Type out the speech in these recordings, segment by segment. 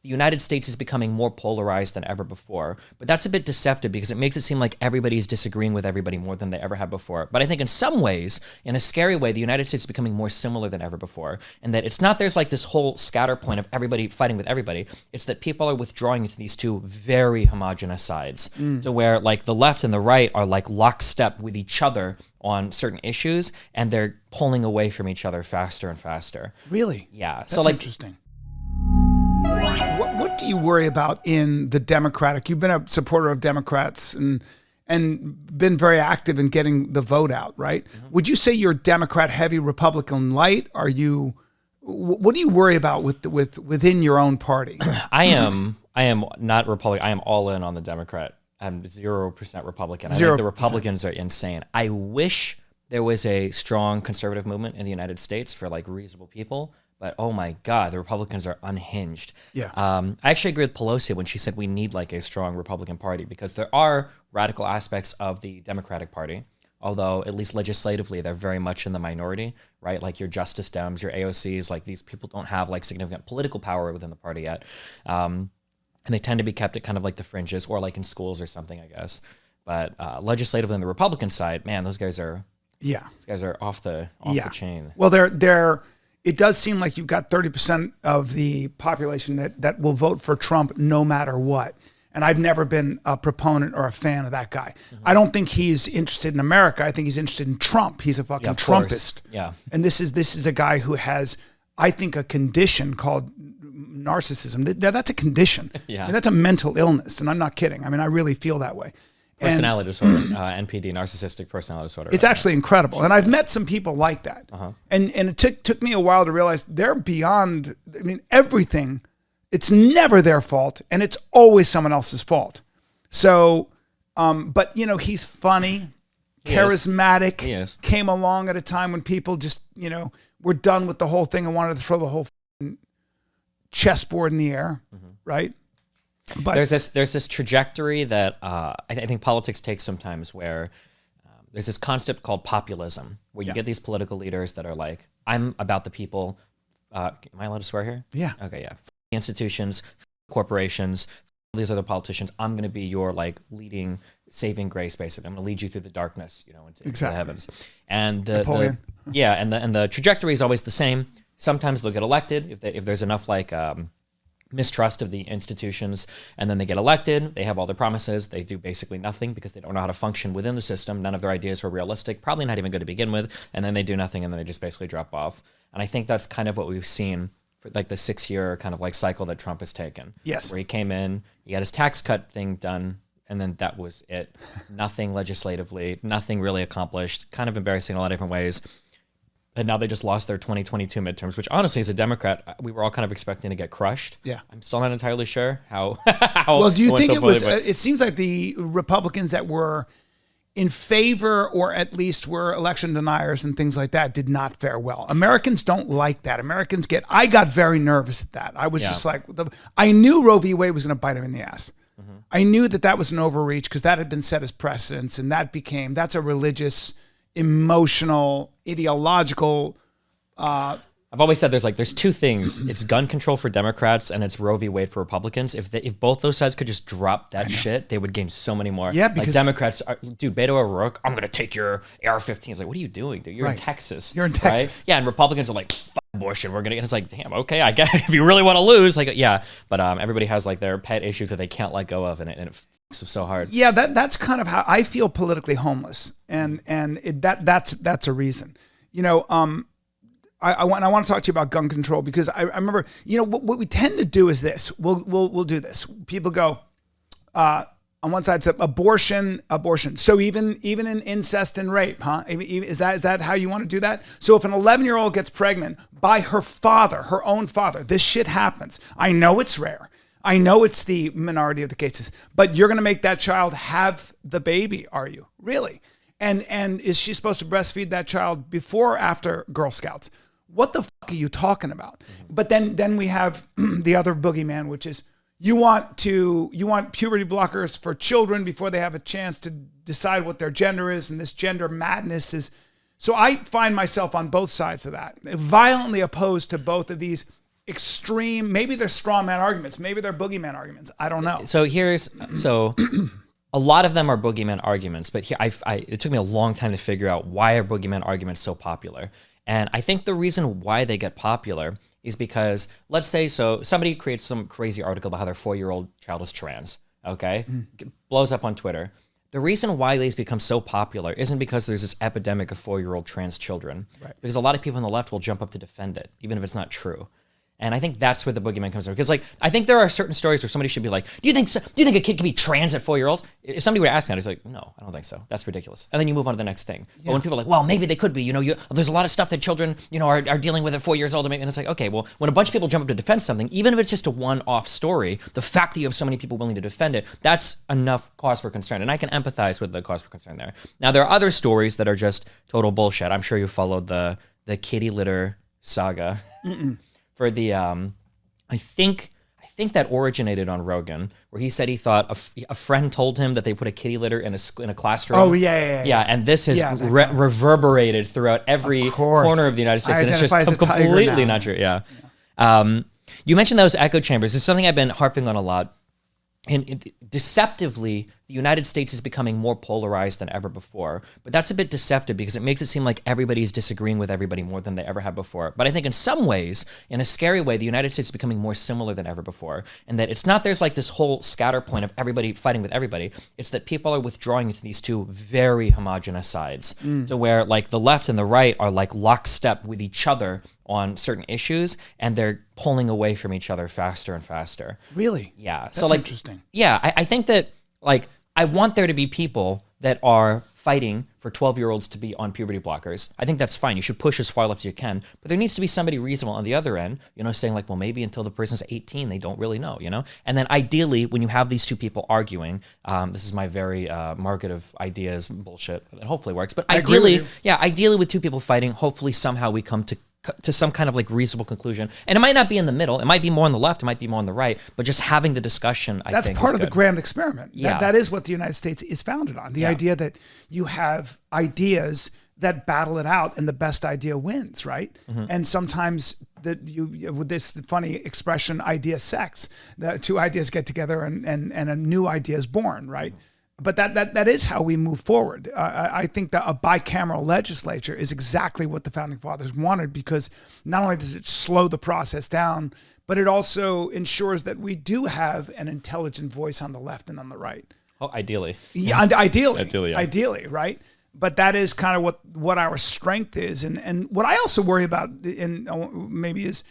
the United States is becoming more polarized than ever before. But that's a bit deceptive because it makes it seem like everybody's disagreeing with everybody more than they ever have before. But I think in some ways, in a scary way, the United States is becoming more similar than ever before. And that it's not there's like this whole scatter point of everybody fighting with everybody. It's that people are withdrawing into these two very homogenous sides. To where like the left and the right are like lockstep with each other on certain issues, and they're pulling away from each other faster and faster. Really? Yeah. That's so like interesting. What do you worry about in the Democratic? You've been a supporter of Democrats and been very active in getting the vote out, right? Mm-hmm. Would you say you're Democrat heavy, Republican light? Are you? What do you worry about within your own party? I am not Republican. I am all in on the Democrat. I'm 0% Republican. I 0%. think the Republicans are insane. I wish there was a strong conservative movement in the United States for like reasonable people. But oh my God, the Republicans are unhinged. Yeah. I actually agree with Pelosi when she said we need like a strong Republican Party because there are radical aspects of the Democratic Party, although at least legislatively they're very much in the minority, right? Like your Justice Dems, your AOCs, like these people don't have like significant political power within the party yet. And they tend to be kept at kind of like the fringes or like in schools or something, I guess. But legislatively on the Republican side, man, those guys are off the chain. Well, they're. It does seem like you've got 30% of the population that will vote for Trump no matter what. And I've never been a proponent or a fan of that guy. Mm-hmm. I don't think he's interested in America. I think he's interested in Trump. He's a fucking Trumpist. Yeah. And this is a guy who has, I think, a condition called narcissism. That's a condition. Yeah. I mean, that's a mental illness. And I'm not kidding. I mean, I really feel that way. Personality disorder, NPD, narcissistic personality disorder. It's actually incredible. And I've met some people like that. Uh-huh. And it took me a while to realize they're beyond, I mean, everything. It's never their fault, and it's always someone else's fault. So, but, you know, he's funny, charismatic. He is. Came along at a time when people just, you know, were done with the whole thing and wanted to throw the whole chessboard in the air, right? But there's this trajectory that I think politics takes sometimes where there's this concept called populism, where you get these political leaders that are like, I'm about the people. Am I allowed to swear here? Yeah. Okay, yeah. Institutions, corporations, these other politicians. I'm going to be your like leading saving grace, basically. I'm going to lead you through the darkness, you know, into the heavens. And the trajectory is always the same. Sometimes they'll get elected if there's enough like mistrust of the institutions, and then they get elected, they have all their promises, they do basically nothing because they don't know how to function within the system, none of their ideas were realistic, probably not even good to begin with, and then they do nothing and then they just basically drop off. And I think that's kind of what we've seen for like the 6-year kind of like cycle that Trump has taken. Yes. Where he came in, he got his tax cut thing done, and then that was it. Nothing legislatively, nothing really accomplished, kind of embarrassing in a lot of different ways. And now they just lost their 2022 midterms, which honestly, as a Democrat, we were all kind of expecting to get crushed. Yeah. I'm still not entirely sure how. Well, do you think it was, it seems like the Republicans that were in favor or at least were election deniers and things like that did not fare well. Americans don't like that. I got very nervous at that. I was just like, I knew Roe v. Wade was going to bite him in the ass. Mm-hmm. I knew that was an overreach because that had been set as precedence, and that's a religious, emotional, ideological. I've always said there's two things. It's gun control for Democrats and it's Roe v. Wade for Republicans. If both those sides could just drop that shit, they would gain so many more. Yeah, because like Democrats, dude, Beto O'Rourke, I'm gonna take your AR-15s. Like, what are you doing, dude? You're in Texas. You're in Texas. Right? Yeah, and Republicans are like, fuck abortion. We're gonna. It's like, damn, okay, I guess if you really want to lose, like, yeah. But everybody has like their pet issues that they can't let go of, and it fucks them so hard. Yeah, that's kind of how I feel politically homeless, and that's a reason. You know, I want to talk to you about gun control because I remember, you know, what we tend to do is this. We'll do this. People go on one side, it's abortion. So even in incest and rape, huh? Is that how you want to do that? So if an 11-year-old gets pregnant by her own father, this shit happens. I know it's rare. I know it's the minority of the cases, but you're going to make that child have the baby, are you? Really? And is she supposed to breastfeed that child before or after Girl Scouts? What the fuck are you talking about? But then we have the other boogeyman, which is you want puberty blockers for children before they have a chance to decide what their gender is, and this gender madness is. So I find myself on both sides of that, violently opposed to both of these extreme. Maybe they're straw man arguments. Maybe they're boogeyman arguments. I don't know. So a lot of them are boogeyman arguments, but here it took me a long time to figure out why are boogeyman arguments so popular. And I think the reason why they get popular is because, let's say, so somebody creates some crazy article about how their 4-year-old child is trans, okay? Blows up on Twitter. The reason why these become so popular isn't because there's this epidemic of 4-year-old trans children. Right. Because a lot of people on the left will jump up to defend it, even if it's not true. And I think that's where the boogeyman comes from. Because, like, I think there are certain stories where somebody should be like, do you think a kid can be trans at 4-year-olds? If somebody were asking that, he's like, no, I don't think so. That's ridiculous. And then you move on to the next thing. Yeah. But when people are like, well, maybe they could be, there's a lot of stuff that children, are dealing with at 4 years old. And it's like, okay, well, when a bunch of people jump up to defend something, even if it's just a one-off story, the fact that you have so many people willing to defend it, that's enough cause for concern. And I can empathize with the cause for concern there. Now, there are other stories that are just total bullshit. I'm sure you followed the kitty litter saga for the, I think that originated on Rogan, where he said he thought a friend told him that they put a kitty litter in a classroom. Oh, yeah. And this has reverberated throughout every corner of the United States, and it's just completely not true. Yeah. You mentioned those echo chambers. It's something I've been harping on a lot. And deceptively, the United States is becoming more polarized than ever before. But that's a bit deceptive because it makes it seem like everybody's disagreeing with everybody more than they ever have before. But I think in some ways, in a scary way, the United States is becoming more similar than ever before. And that it's not there's like this whole scatter point of everybody fighting with everybody. It's that people are withdrawing into these two very homogenous sides. To where like the left and the right are like lockstep with each other on certain issues, and they're pulling away from each other faster and faster. Really? Yeah. That's interesting. Yeah, I think that, like, I want there to be people that are fighting for 12-year-olds to be on puberty blockers. I think that's fine. You should push as far left as you can. But there needs to be somebody reasonable on the other end, saying like, well, maybe until the person's 18, they don't really know, And then ideally, when you have these two people arguing, this is my very market of ideas bullshit that hopefully works. But ideally with two people fighting, hopefully somehow we come to some kind of like reasonable conclusion. And it might not be in the middle. It might be more on the left. It might be more on the right. But just having the discussion, I think, that's part of good. The grand experiment. Yeah. That is what the United States is founded on. The idea that you have ideas that battle it out and the best idea wins, right? And sometimes that you with this funny expression, idea sex, the two ideas get together and a new idea is born, right? But that is how we move forward. I think that a bicameral legislature is exactly what the founding fathers wanted, because not only does it slow the process down, but it also ensures that we do have an intelligent voice on the left and on the right. Oh, ideally. Yeah, ideally, yeah. Ideally, right? But that is kind of what our strength is. And what I also worry about maybe is,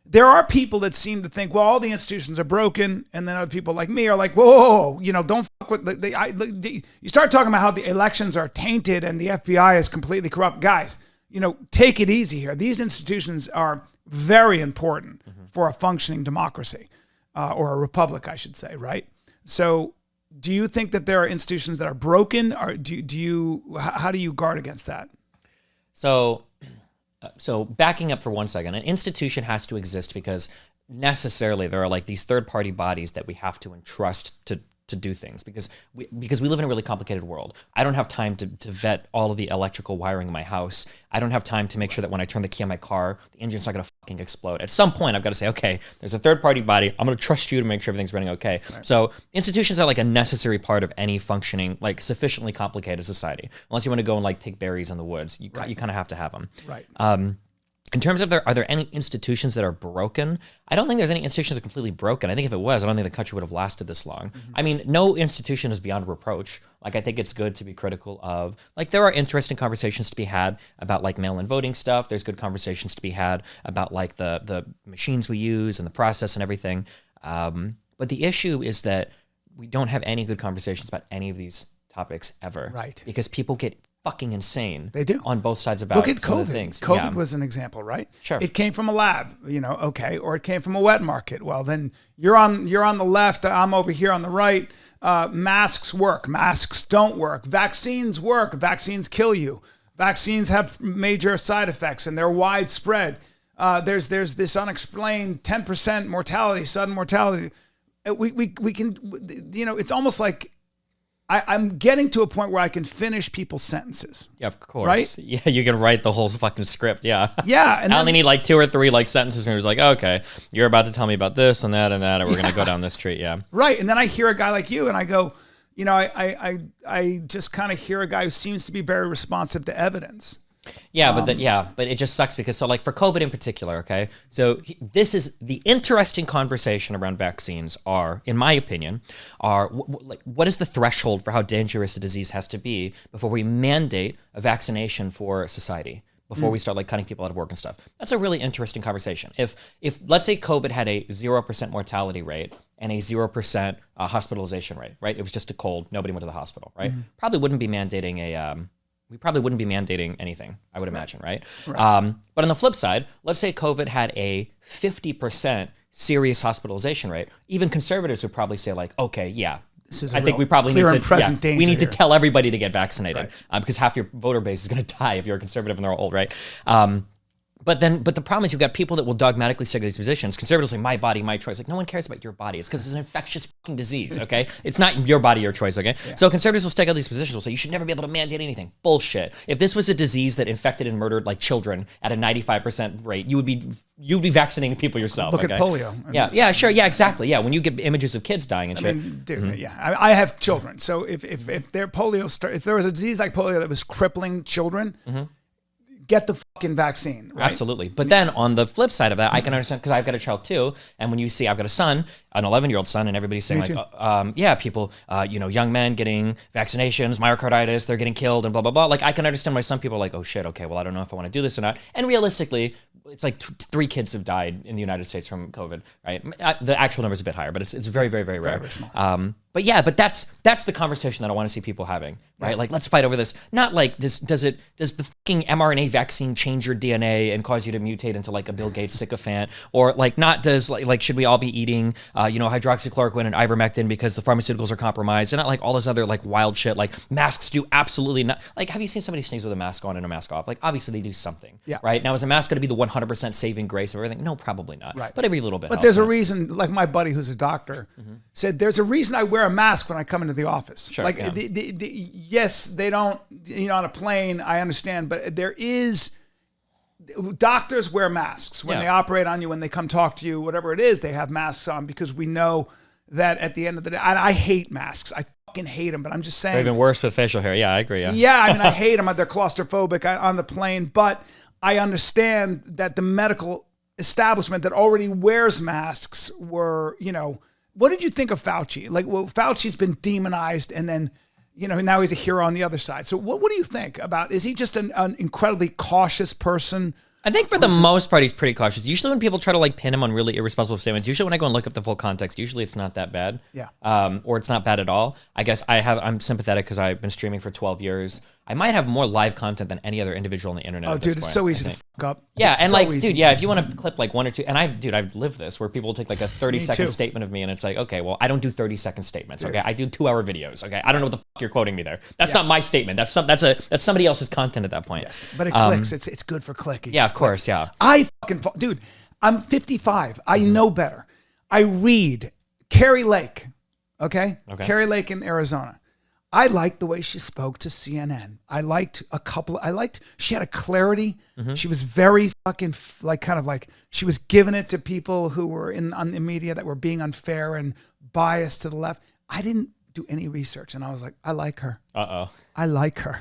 there are people that seem to think, well, all the institutions are broken, and then other people like me are like, whoa, don't fuck with you start talking about how the elections are tainted and the FBI is completely corrupt. Guys, take it easy here. These institutions are very important for a functioning democracy, or a republic, I should say, right? So do you think that there are institutions that are broken, or how do you guard against that? So backing up for 1 second, an institution has to exist because necessarily there are like these third-party bodies that we have to entrust to do things, because we live in a really complicated world. I don't have time to vet all of the electrical wiring in my house. I don't have time to make sure that when I turn the key on my car, the engine's not going to fucking explode. At some point, I've got to say, okay, there's a third-party body. I'm going to trust you to make sure everything's running okay. Right. So institutions are like a necessary part of any functioning, like sufficiently complicated society. Unless you want to go and like pick berries in the woods, you kind of have to have them. Right. In terms of are there any institutions that are broken? I don't think there's any institutions that are completely broken. I think if it was, I don't think the country would have lasted this long. I mean, no institution is beyond reproach. Like, I think it's good to be critical of, like, there are interesting conversations to be had about like mail-in voting stuff. There's good conversations to be had about like the machines we use and the process and everything. But the issue is that we don't have any good conversations about any of these topics ever. Right. Because people get fucking insane. They do. On both sides about Look at some COVID. of the things. COVID was an example, right? Sure. It came from a lab, okay, or it came from a wet market. Well, then you're on the left, I'm over here on the right. Masks work, masks don't work. Vaccines work, vaccines kill you. Vaccines have major side effects and they're widespread. There's this unexplained 10% mortality, sudden mortality. We can, it's almost like I'm getting to a point where I can finish people's sentences. Yeah, of course. Right? Yeah, you can write the whole fucking script. Yeah. Yeah. And I only need like 2 or 3 like sentences, and it was like, okay, you're about to tell me about this and that, and we're gonna go down this street. Yeah. Right. And then I hear a guy like you, and I go, I just kind of hear a guy who seems to be very responsive to evidence. Yeah, but it just sucks because, so like for COVID in particular, okay, so this is the interesting conversation around vaccines in my opinion, what is the threshold for how dangerous a disease has to be before we mandate a vaccination for society, before we start like cutting people out of work and stuff. That's a really interesting conversation. If let's say COVID had a 0% mortality rate and a 0% hospitalization rate, right? It was just a cold, nobody went to the hospital, right? Probably wouldn't be mandating we probably wouldn't be mandating anything, I would imagine, right? But on the flip side, let's say COVID had a 50% serious hospitalization rate. Even conservatives would probably say like, okay, yeah, I think we probably need to tell everybody to get vaccinated because half your voter base is going to die if you're a conservative and they're all old, right? But the problem is you've got people that will dogmatically stick to these positions. Conservatives say, my body, my choice. Like, no one cares about your body. It's because it's an infectious fucking disease, okay? It's not your body, your choice, okay? Yeah. So conservatives will stick out these positions. Will say, you should never be able to mandate anything. Bullshit. If this was a disease that infected and murdered like children at a 95% rate, you'd be vaccinating people yourself. Look at polio. Yeah, sure. Yeah, exactly. Yeah, when you get images of kids dying and shit. Dude, yeah. I have children. So if their polio, if there was a disease like polio that was crippling children, get the fucking vaccine. Right? Absolutely. But then on the flip side of that, I can understand because I've got a child too. And when you see, I've got a son, an 11-year-old son, and everybody's saying like, people, young men getting vaccinations, myocarditis, they're getting killed and blah, blah, blah. Like I can understand why some people are like, oh shit, okay, well, I don't know if I want to do this or not. And realistically, it's like 3 kids have died in the United States from COVID, right? The actual number is a bit higher, but it's very, very, very rare. Very small. But that's the conversation that I want to see people having, right? Yeah. Like, let's fight over this. Not like does the fucking mRNA vaccine change your DNA and cause you to mutate into like a Bill Gates sycophant, or like not does like should we all be eating hydroxychloroquine and ivermectin because the pharmaceuticals are compromised, and not like all this other like wild shit. Like masks do absolutely not. Like, have you seen somebody sneeze with a mask on and a mask off? Like obviously they do something, right? Now is a mask going to be the 100% saving grace of everything? No, probably not. Right. But every little bit. But there's a reason. Like my buddy who's a doctor said, there's a reason I wear a mask when I come into the office. Sure, like, yes, they don't, on a plane, I understand, but there is, doctors wear masks when they operate on you, when they come talk to you, whatever it is, they have masks on because we know that at the end of the day, I hate masks. I fucking hate them, but I'm just saying. They're even worse with facial hair. Yeah, I agree. Yeah, I mean, I hate them. They're claustrophobic on the plane, but I understand that the medical establishment that already wears masks were, what did you think of Fauci? Like, well, Fauci's been demonized, and then, now he's a hero on the other side. So what do you think about, is he just an incredibly cautious person? I think for the most part, he's pretty cautious. Usually when people try to like pin him on really irresponsible statements, usually when I go and look up the full context, usually it's not that bad. Yeah. Or it's not bad at all. I guess I'm sympathetic because I've been streaming for 12 years. I might have more live content than any other individual on the internet. Oh, dude, it's so easy to fuck up. Yeah, it's and so like, easy. dude, yeah, if you want to clip like 1 or 2, and I've lived this where people take like a 30-second statement of me, and it's like, okay, well, I don't do 30-second statements. Okay, I do 2-hour videos. Okay, I don't know what the fuck you're quoting me there. That's not my statement. That's somebody else's content at that point. Yes, but it clicks. It's good for clicking. Yeah, of course. Yeah. Dude, I'm 55. I know better. I read Carrie Lake. Okay. Carrie Lake in Arizona. I liked the way she spoke to CNN. She had a clarity. She was very fucking she was giving it to people who were on the media that were being unfair and biased to the left. I didn't do any research, and I was like, I like her. I like her.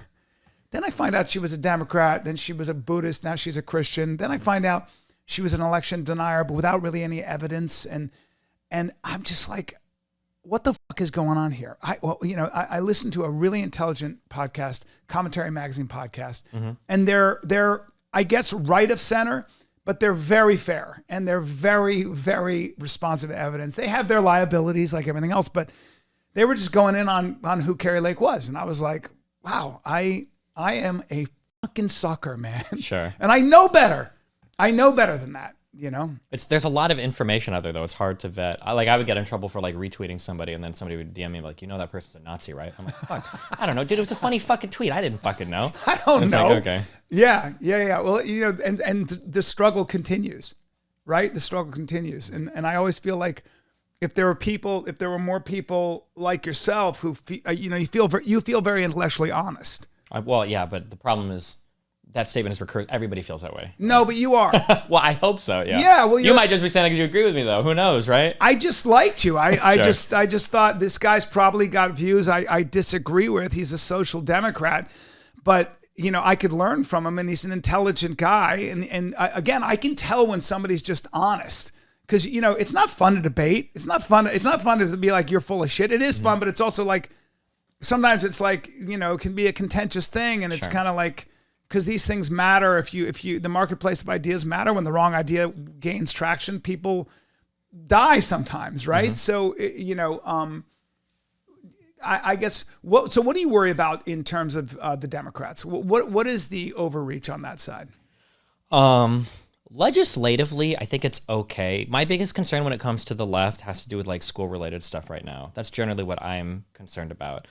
Then I find out she was a Democrat. Then she was a Buddhist. Now she's a Christian. Then I find out she was an election denier, but without really any evidence. And I'm just like, what the fuck is going on here? I listened to a really intelligent podcast, Commentary Magazine podcast, and they're I guess right of center, but they're very fair and they're very, very responsive to evidence. They have their liabilities like everything else, but they were just going in on who Carrie Lake was, and I was like, wow, I am a fucking sucker, man. Sure. And I know better. I know better than that. There's a lot of information out there though. It's hard to vet. I would get in trouble for like retweeting somebody, and then somebody would DM me like, that person's a Nazi, right? I'm like, fuck, I don't know, dude. It was a funny fucking tweet. I didn't fucking know. I don't know. Like, okay. Yeah. Well, and the struggle continues, right? The struggle continues, and I always feel like if there were more people like yourself who, you feel very intellectually honest. Well, yeah, but the problem is that statement is recurring. Everybody feels that way. Right? No, but you are. Well, I hope so. Yeah. Yeah. Well, you might just be saying that because you agree with me, though. Who knows, right? I just liked you. I Sure. just thought this guy's probably got views I disagree with. He's a social democrat, but I could learn from him, and he's an intelligent guy. And again, I can tell when somebody's just honest. Because, it's not fun to debate. It's not fun to be like, you're full of shit. It is fun, but it's also like, sometimes it's like, it can be a contentious thing. And it's kind of like, because these things matter. If the marketplace of ideas matter, when the wrong idea gains traction, people die sometimes, right? So, I guess, so what do you worry about in terms of the Democrats? What is the overreach on that side? Legislatively, I think it's okay. My biggest concern when it comes to the left has to do with like school-related stuff right now. That's generally what I'm concerned about.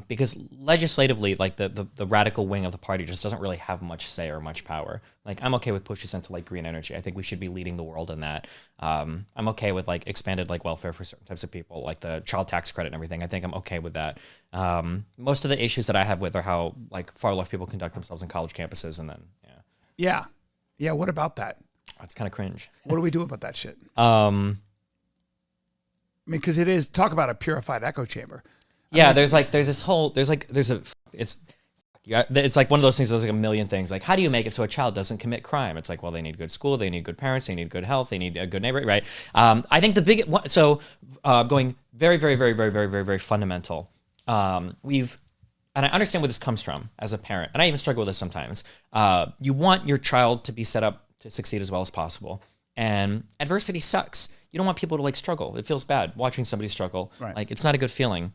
Because legislatively, like the radical wing of the party just doesn't really have much say or much power. Like, I'm okay with pushes into like green energy. I think we should be leading the world in that. I'm okay with like expanded like welfare for certain types of people, like the child tax credit and everything. I think I'm okay with that. Most of the issues that I have with are how like far left people conduct themselves in college campuses, and then Yeah, what about that? It's kind of cringe. What do we do about that shit? I mean, because talk about a purified echo chamber. It's like one of those things. There's like a million things. Like, how do you make it so a child doesn't commit crime? It's like, well, they need good school, they need good parents, they need good health, they need a good neighbor, right? I think the big one. So, going very, very, very, very, very, very, very fundamental. And I understand where this comes from as a parent, and I even struggle with this sometimes. You want your child to be set up to succeed as well as possible, and adversity sucks. You don't want people to like struggle. It feels bad watching somebody struggle. Right. Like, it's not a good feeling,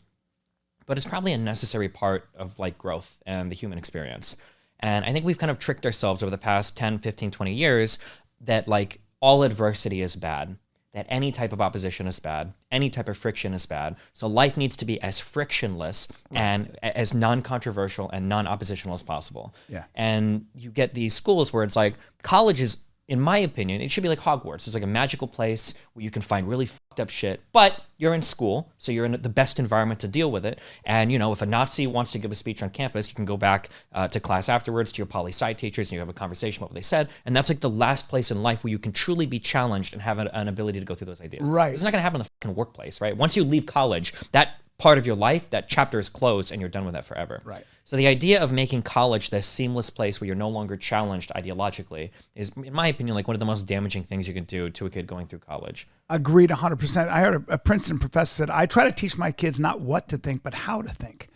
but it's probably a necessary part of like growth and the human experience. And I think we've kind of tricked ourselves over the past 10, 15, 20 years that like all adversity is bad, that any type of opposition is bad, any type of friction is bad. So life needs to be as frictionless and as non-controversial and non-oppositional as possible. Yeah. And you get these schools where it's like, college is, in my opinion, it should be like Hogwarts. It's like a magical place where you can find really fucked up shit, but you're in school, so you're in the best environment to deal with it. And, if a Nazi wants to give a speech on campus, you can go back to class afterwards to your poli-sci teachers and you have a conversation about what they said. And that's like the last place in life where you can truly be challenged and have an ability to go through those ideas. Right. It's not going to happen in the fucking workplace, right? Once you leave college, that part of your life, that chapter is closed and you're done with that forever. Right. So the idea of making college this seamless place where you're no longer challenged ideologically is, in my opinion, like one of the most damaging things you can do to a kid going through college. Agreed 100%. I heard a Princeton professor said, I try to teach my kids not what to think, but how to think.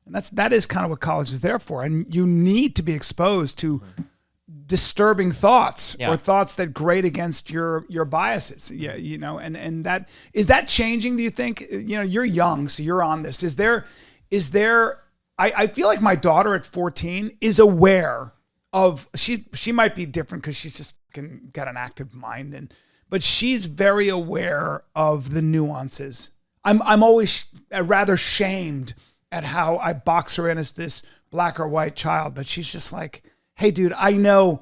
And that is kind of what college is there for. And you need to be exposed to disturbing thoughts or thoughts that grate against your biases. Yeah, and that is that changing, do you think? You're young, so you're on this. Is there I feel like my daughter at 14 is aware of she might be different because she's just got an active mind, but she's very aware of the nuances. I'm always rather shamed at how I box her in as this black or white child, but she's just like, hey, dude, I know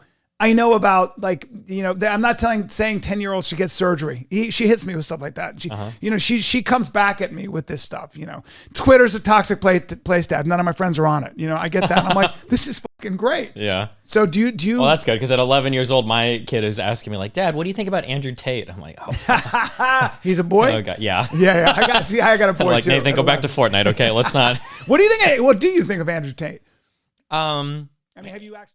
about like, I'm not saying 10-year-olds should get surgery. She hits me with stuff like that. She comes back at me with this stuff. Twitter's a toxic place, Dad. None of my friends are on it. I get that. And I'm like, this is fucking great. Yeah. So do you? Well, that's good because at 11 years old, my kid is asking me like, Dad, what do you think about Andrew Tate? I'm like, oh, he's a boy. Oh God, yeah. Yeah. I got a boy I'm like, too. Nathan, go back to Fortnite. Okay, let's not. What do you think? What do you think of Andrew Tate? I mean, have you actually?